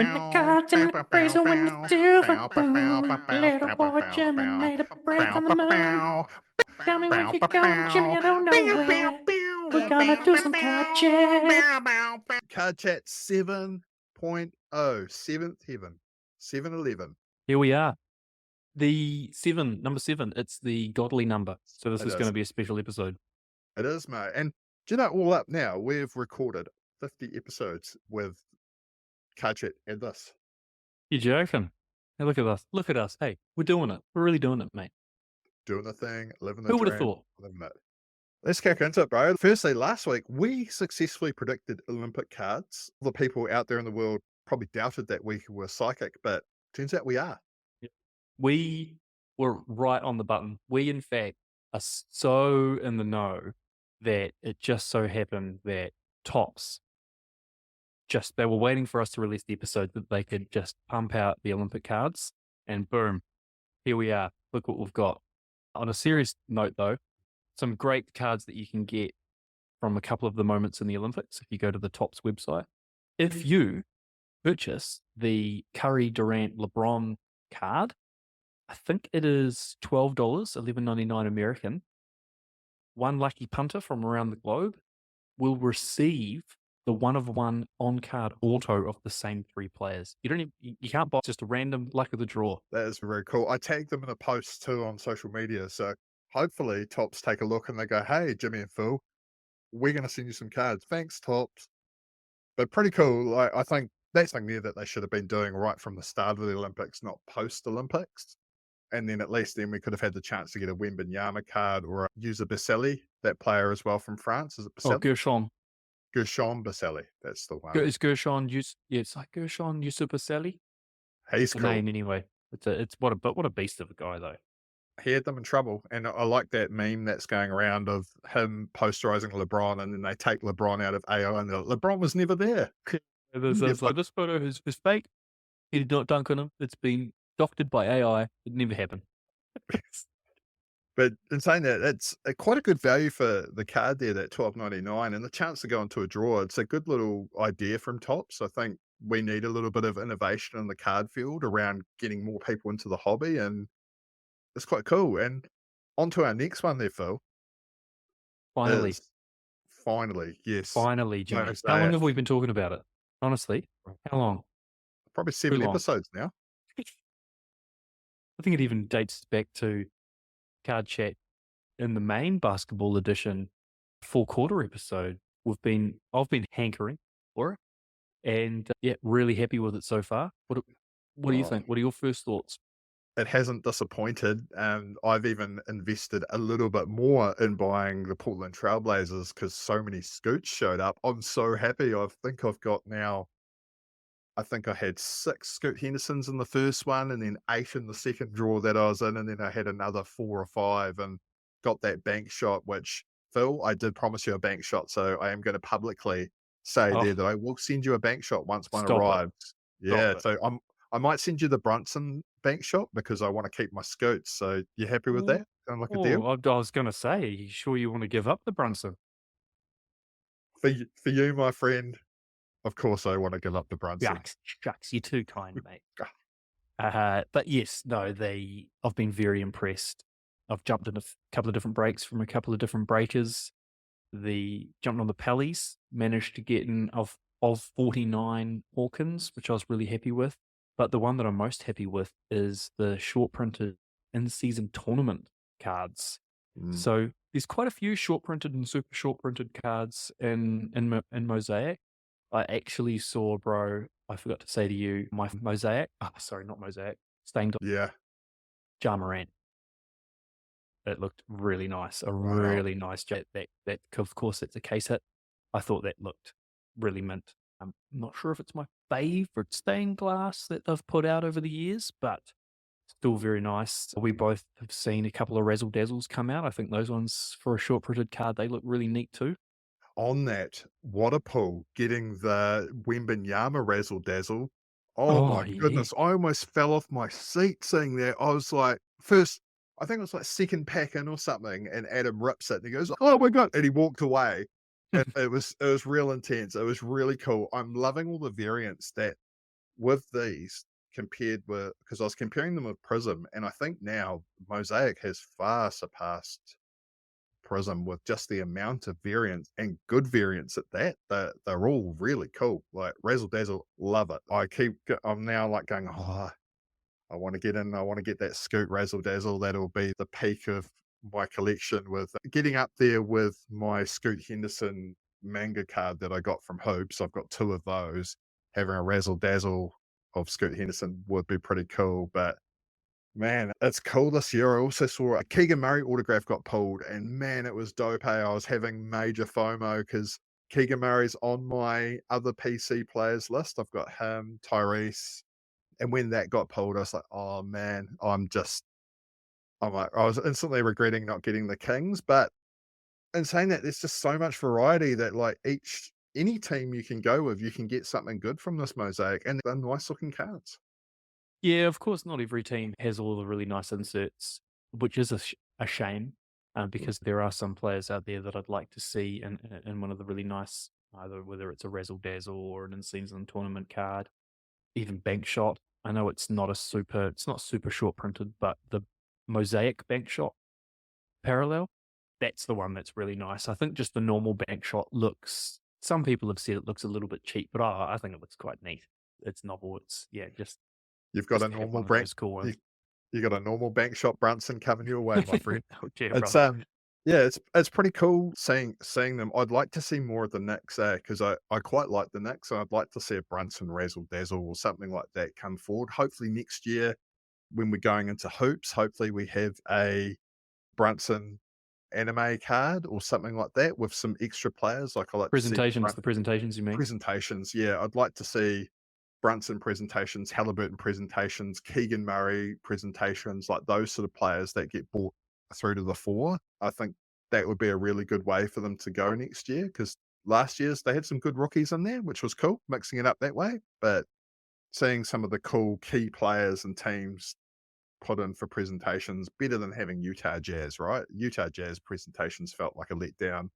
When the cards in the freezer, when the silver spoon, little boy Jimmy made a break on the moon. Tell me where you going, Jimmy, I don't know where. We're gonna do some card chat. Card Chat 7.0, 7th heaven, 7-11. Here we are. Number 7, it's the godly number. So this It is is. going to be a special episode. It is, mate. And do you know, all up now, we've recorded 50 episodes with Card Chat and this. You're joking. Hey, look at us. Look at us. Hey, we're doing it. We're really doing it, mate. Doing the thing, living the Who dream. would have thought? Living it. Let's kick into it, bro. Firstly, last week, we successfully predicted Olympic cards. The people out there in the world probably doubted that we were psychic, but turns out we are. We were right on the button. We, in fact, are so in the know that it just so happened that Topps, they were waiting for us to release the episode that they could just pump out the Olympic cards, and boom, here we are. Look what we've got. On a serious note, though, some great cards that you can get from a couple of the moments in the Olympics if you go to the Topps website. If you purchase the Curry, Durant, LeBron card, I think it is $12, $11.99 American. One lucky punter from around the globe will receive the one-of-one on-card auto of the same 3 players. You can't buy just a random luck of the draw. That is very cool. I tagged them in a post too on social media. So hopefully Topps take a look and they go, hey, Jimmy and Phil, we're going to send you some cards. Thanks, Topps. But pretty cool. I think that's something there that they should have been doing right from the start of the Olympics, not post-Olympics. And then at least then we could have had the chance to get a Wembanyama card or a User Baselli, that player as well from France. Is it Baselli? Oh, Gershon. Gershon Baselli. That's the one. It's Gershon. It's like Gershon Yusupaseli. He's The cool. name anyway. It's what a beast of a guy though. He had them in trouble. And I like that meme that's going around of him posterizing LeBron, and then they take LeBron out of AO, and LeBron was never there. There's like, this photo is fake. He did not dunk on him. It's been doctored by AI. It never happened. But in saying that, it's quite a good value for the card there, that $12.99, and the chance to go into a draw. It's a good little idea from Topps. I think we need a little bit of innovation in the card field around getting more people into the hobby, and it's quite cool. And on to our next one there, Phil. Finally, Yes. finally, Jimmy. Mosaic. How long have we been talking about it? Honestly, how long? Probably 7 long. episodes now. I think it even dates back to Card Chat in the main basketball edition 4-quarter episode. I've been hankering for it, and really happy with it so far. What do you think? What are your first thoughts? It hasn't disappointed. I've even invested a little bit more in buying the Portland Trailblazers because so many Scoots showed up. I'm so happy. I think I had 6 Scoot Hendersons in the first one, and then 8 in the second draw that I was in, and then I had another 4 or 5 and got that bank shot, which, Phil, I did promise you a bank shot, so I am going to publicly say there that I will send you a bank shot once one arrives. Yeah, so I might send you the Brunson bank shot because I want to keep my Scoots. So you happy with that? Sound like a deal? I was going to say, are you sure you want to give up the Brunson? For you, my friend, of course I want to give up the Brunson. Shucks, you're too kind, mate. But yes, no, I've been very impressed. I've jumped in a couple of different breaks from a couple of different breakers. Jumped on the Pellies, managed to get in of 49 Hawkins, which I was really happy with. But the one that I'm most happy with is the short printed in-season tournament cards. So there's quite a few short printed and super short printed cards in Mosaic. I actually saw, bro, I forgot to say to you, my Mosaic, not Mosaic, stained Ja Morant. It looked really nice, really nice. That of course, it's a case hit. I thought that looked really mint. I'm not sure if it's my favorite stained glass that they've put out over the years, but still very nice. We both have seen a couple of razzle dazzles come out. I think those ones for a short printed card, they look really neat too. On that, what a pull, getting the Wembanyama razzle dazzle. Oh my goodness, I almost fell off my seat seeing that. I was like, first, I think it was like second pack in or something, and Adam rips it and he goes, oh my God, and he walked away. And it was real intense. It was really cool. I'm loving all the variants that with these compared with, because I was comparing them with Prism, and I think now Mosaic has far surpassed Prism with just the amount of variants and good variants at that. They're all really cool. Like Razzle Dazzle, love it. I'm now like going, oh, I want to get in. I want to get that Scoot Razzle Dazzle. That'll be the peak of my collection, with getting up there with my Scoot Henderson manga card that I got from Hoops. I've got two of those. Having a Razzle Dazzle of Scoot Henderson would be pretty cool. But man, it's cool this year. I also saw a Keegan Murray autograph got pulled, and man, it was dope. Hey, I was having major FOMO because Keegan Murray's on my other PC players list. I've got him, Tyrese, and when that got pulled, I was like, "Oh man, I'm like," I was instantly regretting not getting the Kings. But in saying that, there's just so much variety that like any team you can go with, you can get something good from this mosaic, and they're nice looking cards. Yeah, of course, not every team has all the really nice inserts, which is a shame, because there are some players out there that I'd like to see in one of the really nice, either whether it's a Razzle Dazzle or an in-season tournament card, even Bank Shot. I know it's not super short printed, but the Mosaic Bank Shot parallel, that's the one that's really nice. I think just the normal Bank Shot some people have said it looks a little bit cheap, but I think it looks quite neat. It's novel. It's, yeah, You've got just a to have normal one of bank. those cool You, ones. you got a normal bank shop Brunson coming your way, my friend. Oh, dear, It's brother. yeah, it's pretty cool seeing them. I'd like to see more of the Knicks because I quite like the Knicks. I'd like to see a Brunson Razzle Dazzle or something like that come forward. Hopefully next year when we're going into hoops, hopefully we have a Brunson anime card or something like that with some extra players. Like I like to see The presentations you mean? presentations. Yeah, I'd like to see Brunson presentations, Halliburton presentations, Keegan Murray presentations, like those sort of players that get brought through to the fore. I think that would be a really good way for them to go next year, because last year's they had some good rookies in there, which was cool, mixing it up that way. But seeing some of the cool key players and teams put in for presentations better than having Utah Jazz, right? Utah Jazz presentations felt like a letdown.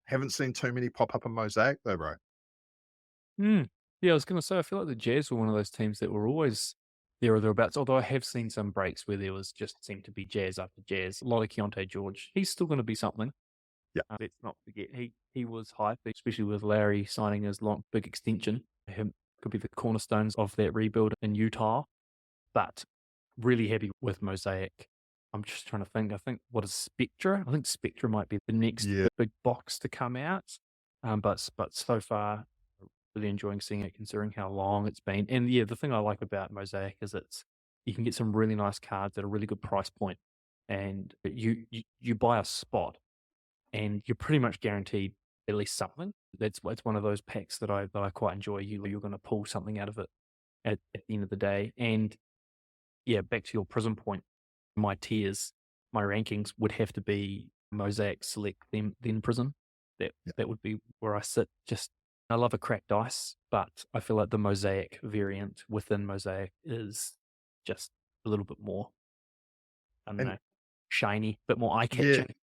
Haven't seen too many pop up in Mosaic though, bro. Mm. Yeah, I was going to say, I feel like the Jazz were one of those teams that were always there or thereabouts, although I have seen some breaks where there was just seemed to be Jazz after Jazz. A lot of Keontae George. He's still going to be something. Yeah. Let's not forget, he was hype, especially with Larry signing his big extension. Him could be the cornerstones of that rebuild in Utah, but really happy with Mosaic. I'm just trying to think. I think, what is Spectra? I think Spectra might be the next Yeah. big box to come out. But so far, really enjoying seeing it considering how long it's been. And yeah, the thing I like about Mosaic is you can get some really nice cards at a really good price point, and you buy a spot, and you're pretty much guaranteed at least something. It's one of those packs that I quite enjoy. You're going to pull something out of it at the end of the day. And yeah, back to your Prism point, my tiers, my rankings would have to be Mosaic, Select, then Prism. That would be where I sit. Just, I love a cracked dice, but I feel like the Mosaic variant within Mosaic is just a little bit more, I don't And know, shiny, a bit more eye yeah, catching.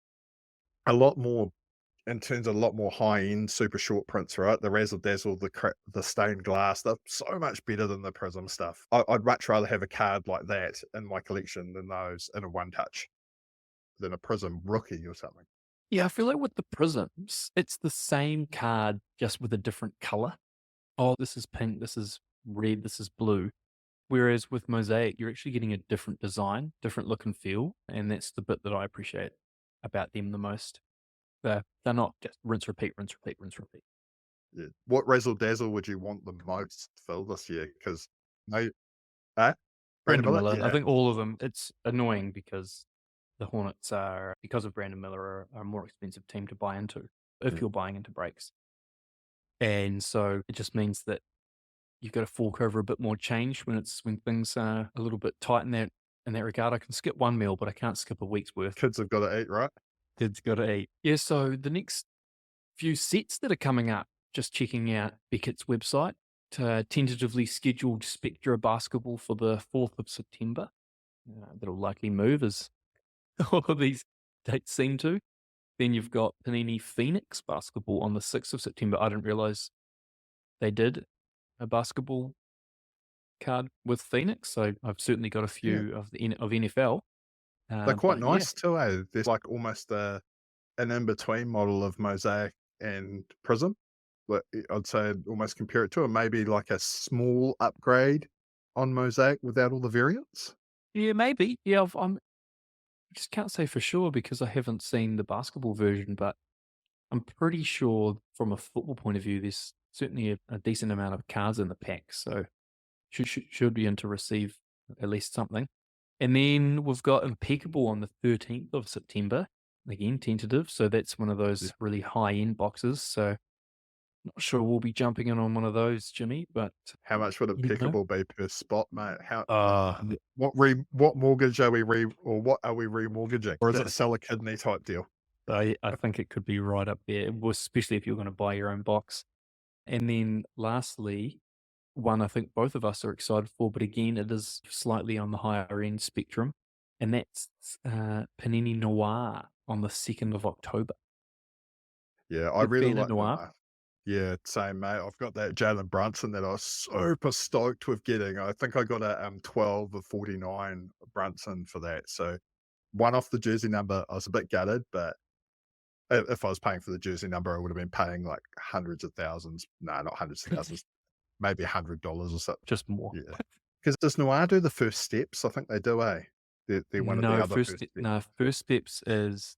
a lot more in terms of a lot more high end super short prints, right? The razzle dazzle, the stained glass, they're so much better than the prism stuff. I'd much rather have a card like that in my collection than those in a one touch, than a prism rookie or something. Yeah, I feel like with the Prisms, it's the same card just with a different color. Oh, this is pink, this is red, this is blue. Whereas with Mosaic, you're actually getting a different design, different look and feel, and that's the bit that I appreciate about them the most. They're not just rinse, repeat, rinse, repeat, rinse, repeat. Yeah. What razzle dazzle would you want the most, Phil, this year? Because no, ah, Brandon Brandon Miller, Miller, I yeah, think all of them, it's annoying because the Hornets are, because of Brandon Miller, are a more expensive team to buy into if Mm. you're buying into breaks. And so it just means that you've got to fork over a bit more change when things are a little bit tight in that regard. I can skip one meal, but I can't skip a week's worth. Kids have got to eat, right? Kids got to eat. Yeah, so the next few sets that are coming up, just checking out Beckett's website, tentatively scheduled Spectra basketball for the 4th of September. That'll likely move as all of these dates seem to. Then you've got Panini Phoenix basketball on the 6th of September. I didn't realize they did a basketball card with Phoenix, so I've certainly got a Yeah. few of of NFL. They're quite But yeah, nice too, eh? There's like almost an in-between model of Mosaic and Prism. But I'd say I'd almost compare it to, or maybe like a small upgrade on Mosaic without all the variants. yeah, maybe. Yeah, I just can't say for sure because I haven't seen the basketball version, but I'm pretty sure from a football point of view, there's certainly a decent amount of cards in the pack, so should be in to receive at least something. And then we've got Impeccable on the 13th of September. Again, tentative, so that's one of Yeah. those really high-end boxes, so not sure we'll be jumping in on one of those, Jimmy, but How much would you never know. Impeccable be per spot, mate? Uh, What mortgage are we or what are we remortgaging? Or is it sell a kidney type deal? I think it could be right up there, well, especially if you're gonna buy your own box. And then lastly, one I think both of us are excited for, but again, it is slightly on the higher end spectrum, and that's Panini Noir on the 2nd of October. Yeah, I Big really fan of like Noir. Noir. Yeah, same, mate. I've got that Jalen Brunson that I was super stoked with getting. I think I got a 12 of 49 Brunson for that. So one off the jersey number, I was a bit gutted, but if I was paying for the jersey number, I would have been paying like hundreds of thousands. No, not hundreds of thousands, maybe $100 or something. Just more. Yeah. Because does Noir do the first steps? I think they do, eh? They're one of the No, other first steps. no, First Steps is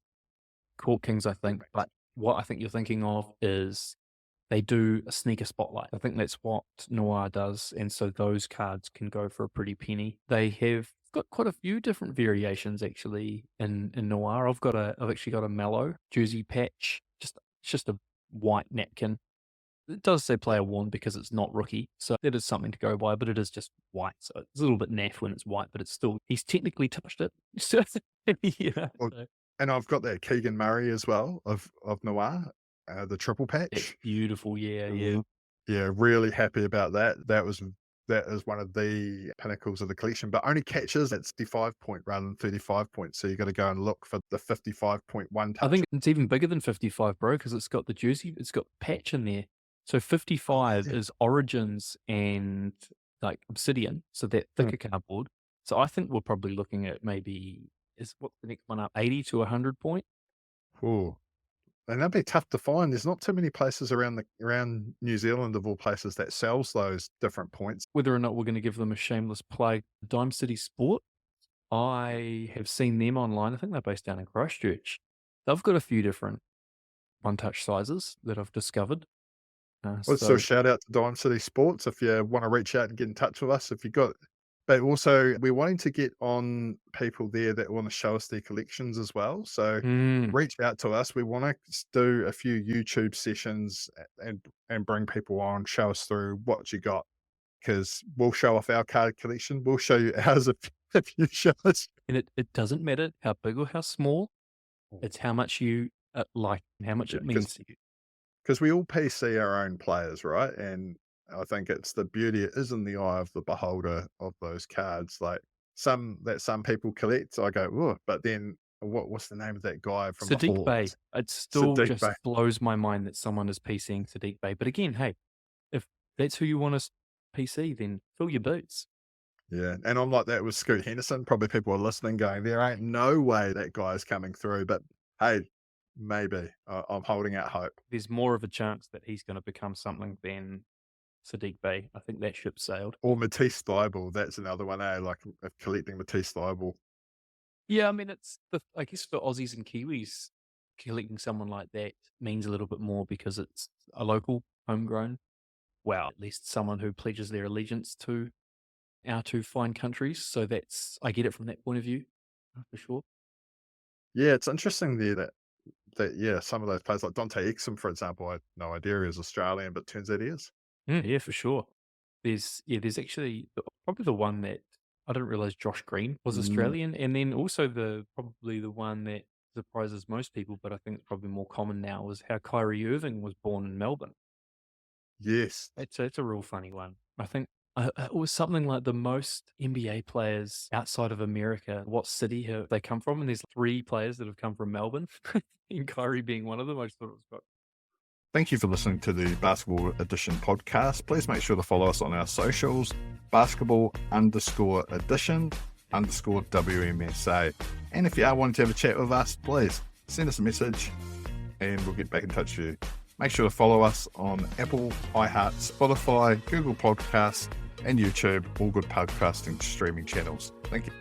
Court Kings, I think, Correct. but what I think you're thinking of is they do a sneaker spotlight. I think that's what Noir does, and so those cards can go for a pretty penny. They have got quite a few different variations actually in Noir. I've actually got a Mellow jersey patch. It's just a white napkin. It does say player worn because it's not rookie, so it is something to go by, but it is just white, so it's a little bit naff when it's white, but it's still he's technically touched it. So yeah, Well, so and I've got that Keegan Murray as well of Noir, the triple that's patch. beautiful. Yeah, yeah. R Yeah, really happy about that. That is one of the pinnacles of the collection, but only catches at 65 point rather than 35 points, so you gotta go and look for the 55.1 I touch. think it's even bigger than 55, bro, because it's got the jersey, it's got patch in there. So Oh, 55 yeah. is Origins and like Obsidian, so that Mm. thicker cardboard. So I think we're probably looking at maybe is what's the next one up? 80 to 100 point. Ooh, and that'd be tough to find. There's not too many places around New Zealand, of all places, that sells those different points. Whether or not we're going to give them a shameless plug, Dime City Sport. I have seen them online. I think they're based down in Christchurch. They've got a few different one touch sizes that I've discovered. Well, so So shout out to Dime City Sports if you wanna reach out and get in touch with us if you got, but also we're wanting to get on people there that wanna show us their collections as well, so mm, reach out to us. We wanna do a few YouTube sessions and bring people on, show us through what you got, because 'cause we'll show off our card collection. We'll show you ours if you show us. and it doesn't matter how big or how small. It's how much you like, and how much Yeah, it because means to you. we all PC our own players, right? And I think it's the beauty is in the eye of the beholder of those cards. Like some people collect, I go, oh, but then what's the name of that guy from the Sadiq Bey, Hawks? it still Sadiq just Bey. blows my mind that someone is PCing Sadiq Bey. But again, hey, if that's who you want to PC, then fill your boots. Yeah. And I'm like that with Scoot Henderson. Probably people are listening going, there ain't no way that guy's coming through. But hey, maybe. I'm holding out hope. There's more of a chance that he's going to become something than Sadiq Bey. I think that ship sailed. Or Matisse Thybulle, that's another one, eh? Like collecting Matisse Thybulle. Yeah, I mean, I guess for Aussies and Kiwis, collecting someone like that means a little bit more because it's a local, homegrown, well, at least someone who pledges their allegiance to our two fine countries. So I get it from that point of view, for sure. Yeah, it's interesting there that yeah, some of those players like Dante Exum, for example, I had no idea he was Australian, but turns out he is. Yeah, for sure. There's actually probably the one that I didn't realize Josh Green was Mm, Australian, and then also probably the one that surprises most people, but I think it's probably more common now was how Kyrie Irving was born in Melbourne. yes. It's a real funny one. I think it was something like the most NBA players outside of America. What city have they come from? And there's 3 players that have come from Melbourne, and Kyrie being one of them. I just thought it was quite. Thank you for listening to the Basketball Edition podcast. Please make sure to follow us on our socials basketball_edition_WMSA. And if you are wanting to have a chat with us, please send us a message and we'll get back in touch with you. Make sure to follow us on Apple, iHeart, Spotify, Google Podcasts, and YouTube, all good podcasting streaming channels. Thank you.